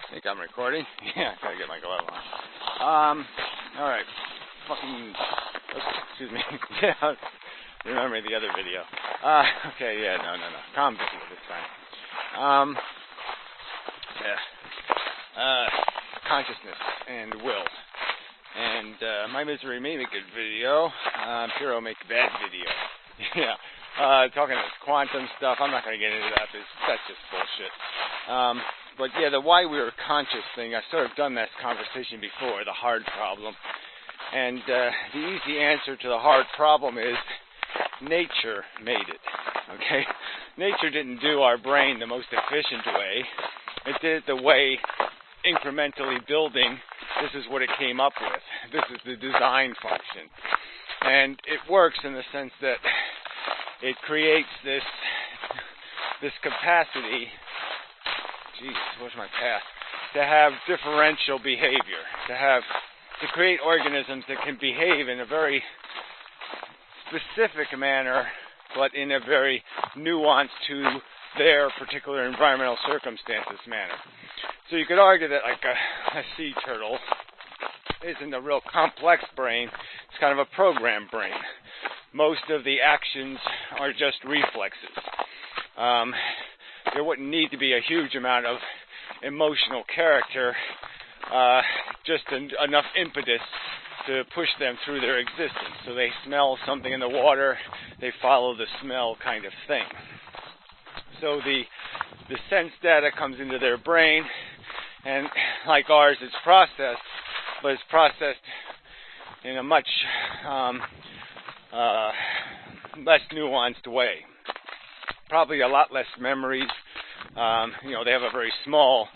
I think I'm recording. Yeah, I gotta get my glove on. Alright. Fucking. Oops, excuse me. Yeah, remember the other video. Okay, yeah, no. Calm video this time. Consciousness and will. And My Misery May make good video. Piro make bad video. Yeah. Talking this quantum stuff, I'm not going to get into that. That's just bullshit. But yeah, the why we were conscious thing, I've sort of done that conversation before, the hard problem. And the easy answer to the hard problem is nature made it. Okay? Nature didn't do our brain the most efficient way. It did it the way, incrementally building, this is what it came up with. This is the design function. And it works in the sense that it creates this capacity, where's my path? To have differential behavior, to create organisms that can behave in a very specific manner, but in a very nuanced to their particular environmental circumstances manner. So you could argue that like a sea turtle isn't a real complex brain, it's kind of a programmed brain. Most of the actions are just reflexes. There wouldn't need to be a huge amount of emotional character, just enough impetus to push them through their existence. So they smell something in the water, they follow the smell kind of thing. So the sense data comes into their brain, and like ours, it's processed, but it's processed in a much less nuanced way. Probably a lot less memories. They have a very small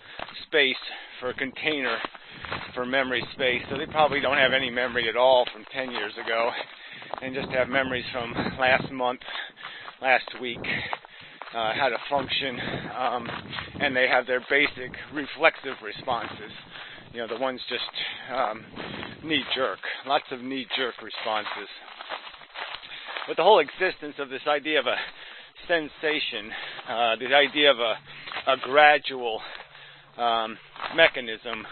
space for a container for memory space, so they probably don't have any memory at all from 10 years ago, and just have memories from last month, last week, how to function, and they have their basic reflexive responses. The ones just knee-jerk, lots of knee-jerk responses. But the whole existence of this idea of a sensation, the idea of a gradual mechanism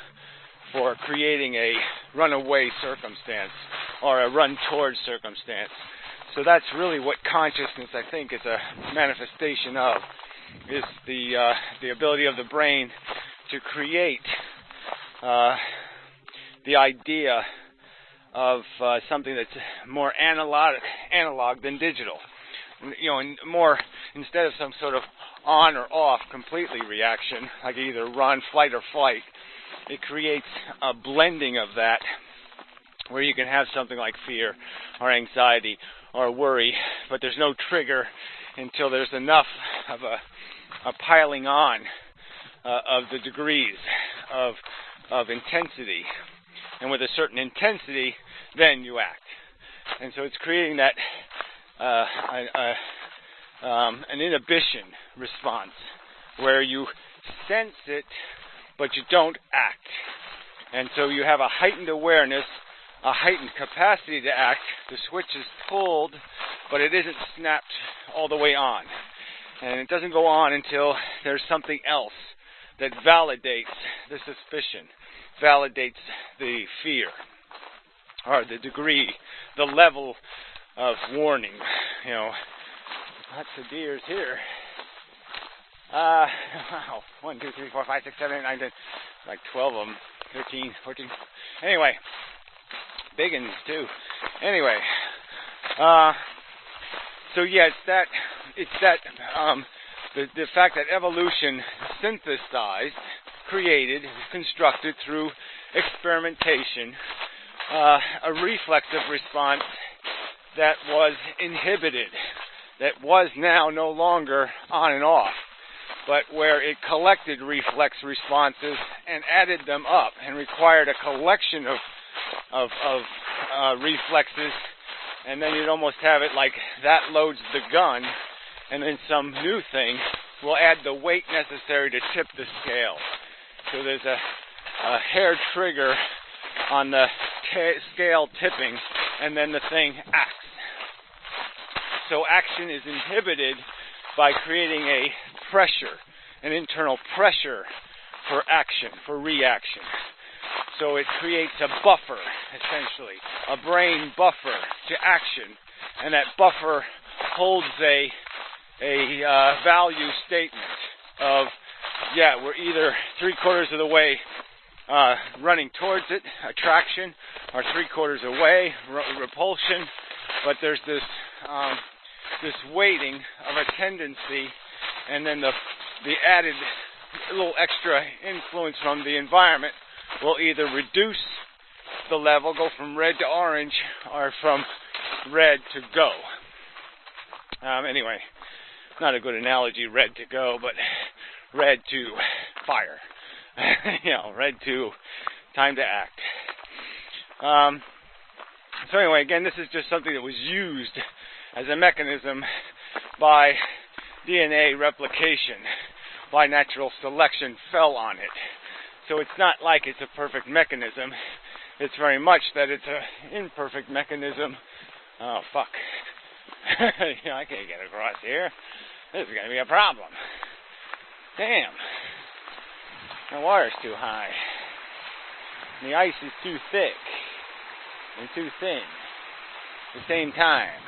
for creating a runaway circumstance or a run towards circumstance. So that's really what consciousness, I think, is a manifestation of, is the ability of the brain to create the idea of something that's more analog than digital. And more, instead of some sort of on or off completely reaction, like either run, flight, or flight, it creates a blending of that where you can have something like fear or anxiety or worry, but there's no trigger until there's enough of a piling on of the degrees of intensity. And with a certain intensity, then you act. And so it's creating that an inhibition response where you sense it, but you don't act. And so you have a heightened awareness, a heightened capacity to act. The switch is pulled, but it isn't snapped all the way on. And it doesn't go on until there's something else that validates the suspicion, validates the fear, or the degree, the level of warning. Lots of deers here. Wow. 1, 2, 3, 4, 5, 6, 7, 8, 9, 10, like 12 of them, 13, 14. Anyway, big ones too. Anyway, so yeah, it's that the fact that evolution synthesized, created, constructed through experimentation, a reflexive response that was inhibited, that was now no longer on and off, but where it collected reflex responses and added them up and required a collection of reflexes, and then you'd almost have it like that loads the gun, and then some new thing will add the weight necessary to tip the scale. So there's a hair trigger on the scale tipping, and then the thing acts. So action is inhibited by creating a pressure, an internal pressure for action, for reaction. So it creates a buffer, essentially, a brain buffer to action, and that buffer holds a value statement of, yeah, we're either 3/4 of the way running towards it, attraction, or 3/4 away, repulsion. But there's this weighting of a tendency, and then the added little extra influence from the environment will either reduce the level, go from red to orange, or from red to go. Anyway, not a good analogy, red to go, but red to fire. Red to time to act. So anyway, again, this is just something that was used as a mechanism by DNA replication, by natural selection, fell on it. So it's not like it's a perfect mechanism. It's very much that it's an imperfect mechanism. Oh, fuck. I can't get across here. This is going to be a problem. Damn. The water's too high. The ice is too thick and too thin at the same time.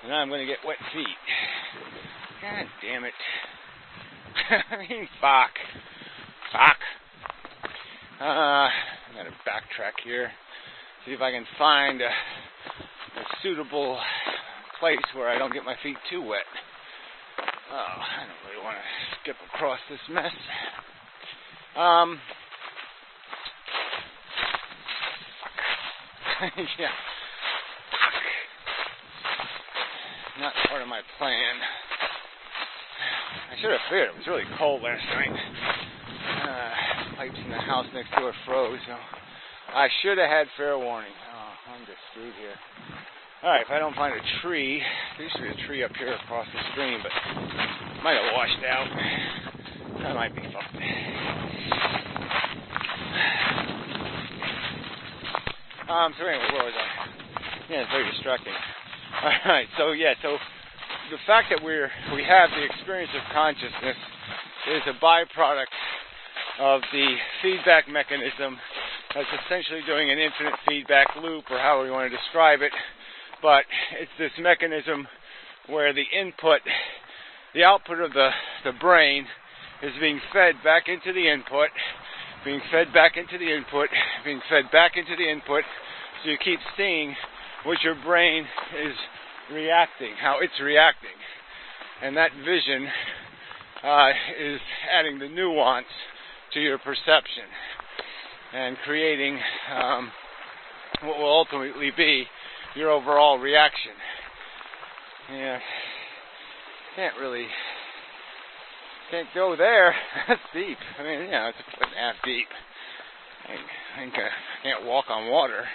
And I'm going to get wet feet. God damn it. I mean, fuck. I gotta backtrack here. See if I can find a suitable place where I don't get my feet too wet. Oh, I don't really want to skip across this mess. Yeah. Not part of my plan. I should have figured it was really cold last night. Pipes in the house next door froze, so I should have had fair warning. Oh, I'm just screwed here. Alright, if I don't find a tree, there used to be a tree up here across the stream, but it might have washed out. That might be fucked. So anyway, where was I? Yeah, it's very distracting. Alright, so the fact that we have the experience of consciousness is a byproduct of the feedback mechanism that's essentially doing an infinite feedback loop, or however you want to describe it. But it's this mechanism where the output of the brain is being fed back into the input, being fed back into the input, being fed back into the input, so you keep seeing what your brain is reacting, how it's reacting. And that vision is adding the nuance to your perception and creating what will ultimately be your overall reaction. Yeah, can't go there. That's deep. I mean, it's a 1.5 feet deep. I think I can't walk on water.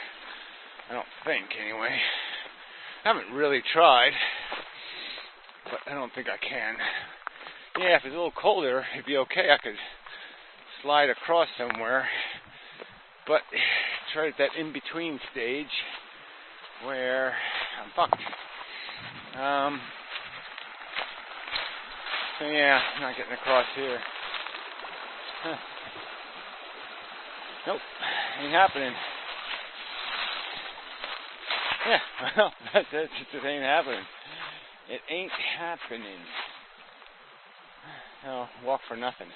I don't think, anyway. I haven't really tried, but I don't think I can. Yeah, if it's a little colder, it'd be okay. I could slide across somewhere, but it's right at that in-between stage where I'm fucked. So yeah, I'm not getting across here. Huh. Nope, ain't happening. Yeah, well, that's it. It just ain't happening. It ain't happening. No, walk for nothing.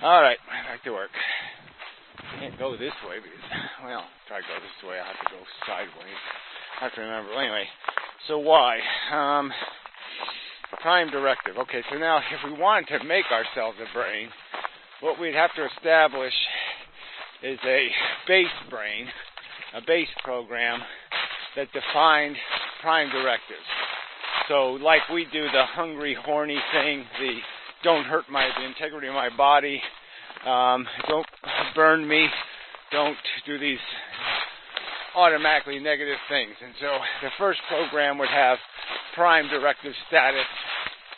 Alright, back to work. Can't go this way because, well, try to go this way. I have to go sideways. I have to remember. Anyway, so why? Prime directive. Okay, so now if we want to make ourselves a brain, what we'd have to establish is a base brain, a base program that defined prime directives. So like we do the hungry, horny thing, the don't hurt the integrity of my body, don't burn me, don't do these automatically negative things. And so the first program would have prime directive status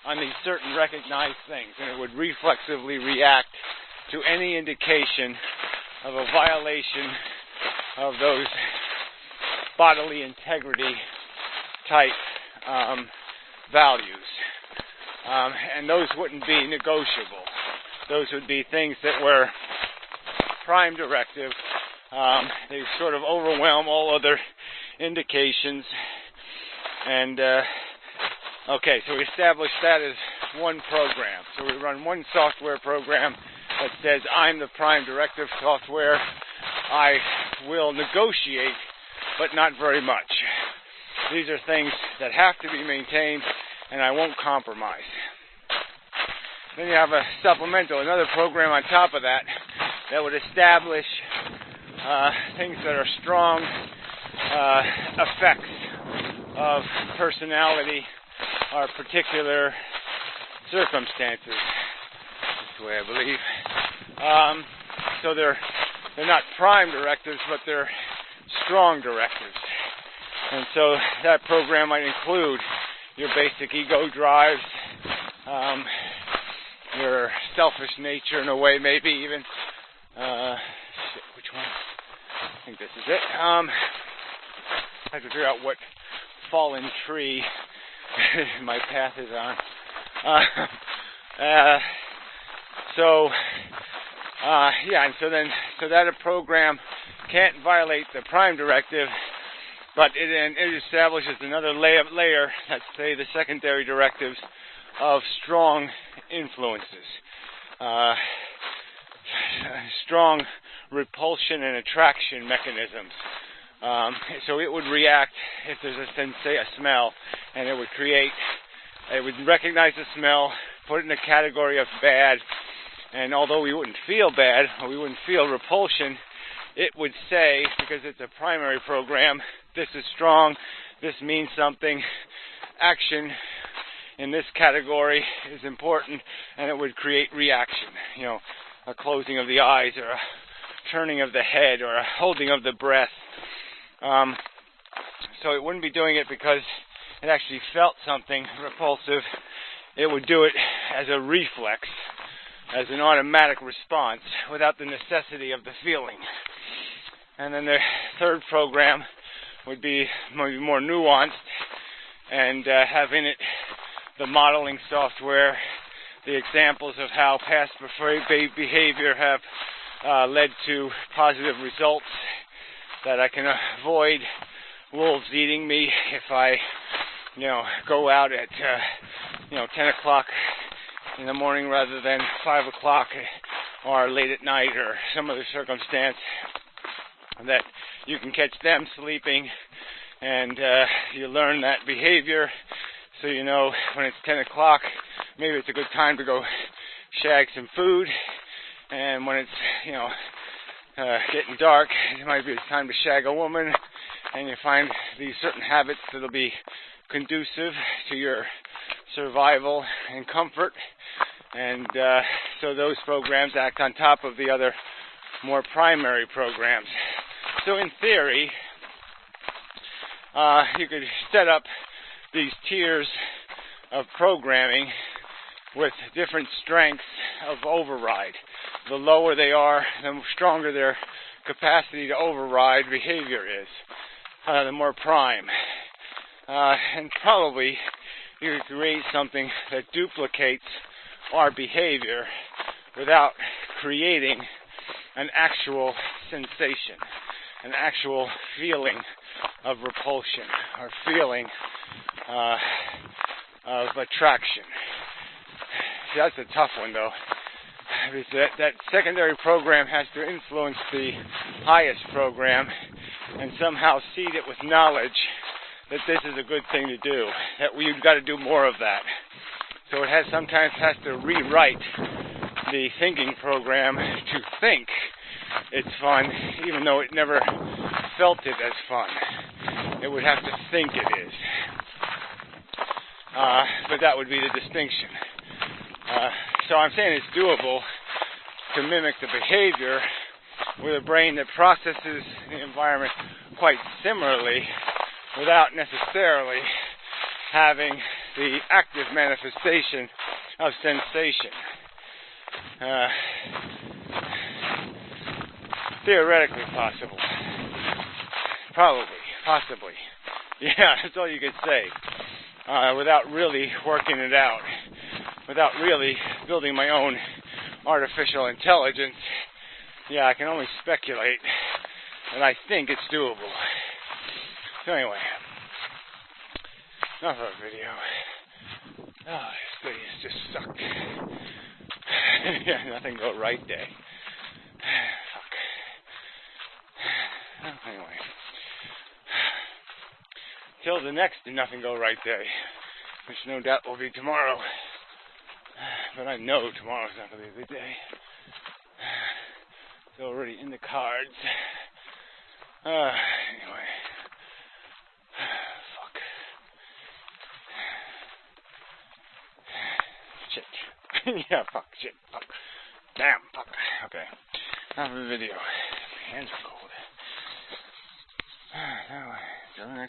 on these certain recognized things, and it would reflexively react to any indication of a violation of those bodily integrity type values. And those wouldn't be negotiable. those would be things that were prime directive. They sort of overwhelm all other indications. And, okay, so we established that as one program. So we run one software program that says, I'm the prime directive software. I will negotiate, but not very much. These are things that have to be maintained, and I won't compromise. Then you have a supplemental, another program on top of that, that would establish things that are strong effects of personality or particular circumstances. That's the way I believe. So they're not prime directives, but they're strong directives. And so that program might include your basic ego drives, your selfish nature in a way, maybe even. Which one? I think this is it. I have to figure out what fallen tree my path is on. And so that a program can't violate the prime directive, but it establishes another layer, let's say the secondary directives of strong influences, strong repulsion and attraction mechanisms. So it would react if there's a smell, and it would recognize the smell, put it in a category of bad, and although we wouldn't feel bad, or we wouldn't feel repulsion, it would say, because it's a primary program, this is strong, this means something, action in this category is important, and it would create reaction, a closing of the eyes, or a turning of the head, or a holding of the breath. So it wouldn't be doing it because it actually felt something repulsive. It would do it as a reflex, as an automatic response, without the necessity of the feeling. And then the third program would be maybe more nuanced and have in it the modeling software, the examples of how past behavior have led to positive results, that I can avoid wolves eating me if I, go out at, 10 o'clock in the morning rather than 5 o'clock or late at night or some other circumstance, that you can catch them sleeping, and you learn that behavior, so you know when it's 10 o'clock, maybe it's a good time to go shag some food, and when it's, getting dark, it might be time to shag a woman, and you find these certain habits that'll be conducive to your survival and comfort, and so those programs act on top of the other more primary programs. So in theory, you could set up these tiers of programming with different strengths of override. The lower they are, the stronger their capacity to override behavior is, the more prime. And probably you could create something that duplicates our behavior without creating an actual sensation, an actual feeling of repulsion or feeling of attraction. See, that's a tough one, though. That secondary program has to influence the highest program and somehow seed it with knowledge that this is a good thing to do, that we've got to do more of that. So it sometimes has to rewrite the thinking program to think it's fun, even though it never felt it as fun. It would have to think it is. But that would be the distinction. So I'm saying it's doable to mimic the behavior with a brain that processes the environment quite similarly without necessarily having the active manifestation of sensation. Theoretically possible. Probably. Possibly. Yeah, that's all you could say. Without really working it out. Without really building my own artificial intelligence. Yeah, I can only speculate, and I think it's doable. So anyway, enough of a video. Oh, this goodness just sucked. Yeah, nothing go right day. Fuck. Anyway. Till the next nothing go right day, which no doubt will be tomorrow. But I know tomorrow's not going to be a good day. It's already in the cards. Anyway. Fuck. Shit. Yeah, fuck, shit, fuck. Damn, fuck. Okay. Enough of the video. My hands are cold. Anyway, till the next